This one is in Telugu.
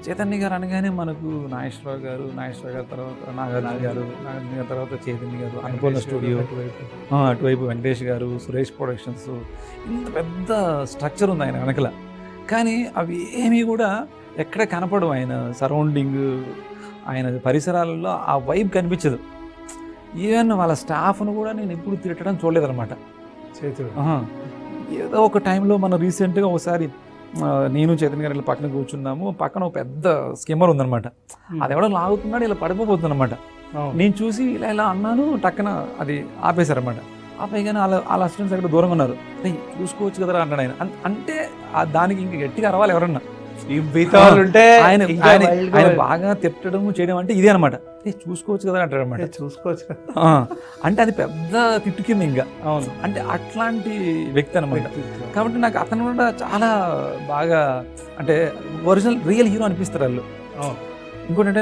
చైతన్య గారు అనగానే మనకు నాగేశ్వరరావు గారు తర్వాత నాగార్జున గారు, నాగార్జున గారి తర్వాత చైతన్య గారు, అన్నపూర్ణ స్టూడియో, అటువైపు వెంకటేష్ గారు, సురేష్ ప్రొడక్షన్స్, ఇంత పెద్ద స్ట్రక్చర్ ఉంది ఆయన వెనకల. కానీ అవి ఏమీ కూడా ఎక్కడ కనపడవు. ఆయన సరౌండింగ్, ఆయన పరిసరాలలో ఆ వైబ్ కనిపించదు. ఈవెన్ వాళ్ళ స్టాఫ్ను కూడా నేను ఎప్పుడు తిట్టడం చూడలేదన్నమాట. ఏదో ఒక టైంలో మనం రీసెంట్గా ఒకసారి నేను చైతన్య గారు ఇలా పక్కన కూర్చున్నాము, పక్కన ఒక పెద్ద స్కిమ్మర్ ఉందన్నమాట. అది ఎవడో లాగుతున్నాడు, ఇలా పడిపోతుందన్నమాట. నేను చూసి ఇలా అన్నాను, టక్కన అది ఆపేశారన్నమాట. ఆపేయగానే వాళ్ళ అసిస్టెంట్స్ అక్కడ దూరంగా ఉన్నారు. చూసుకోవచ్చు కదరా అన్నాడు ఆయన. అంటే దానికి ఇంక గట్టిగా అరవాలి ఎవరన్నా. ఆయన బాగా తిట్టడం చేయడం అంటే ఇదే అనమాట. చూసుకోవచ్చు కదా అంటాడు అనమాట. చూసుకోవచ్చు అంటే అది పెద్ద తిట్టు కింద ఇంకా. అవును, అంటే అట్లాంటి వ్యక్తి అనమాట. కాబట్టి నాకు అతను కూడా చాలా బాగా, అంటే ఒరిజినల్ రియల్ హీరో అనిపిస్తారు వాళ్ళు. ఇంకోటి అంటే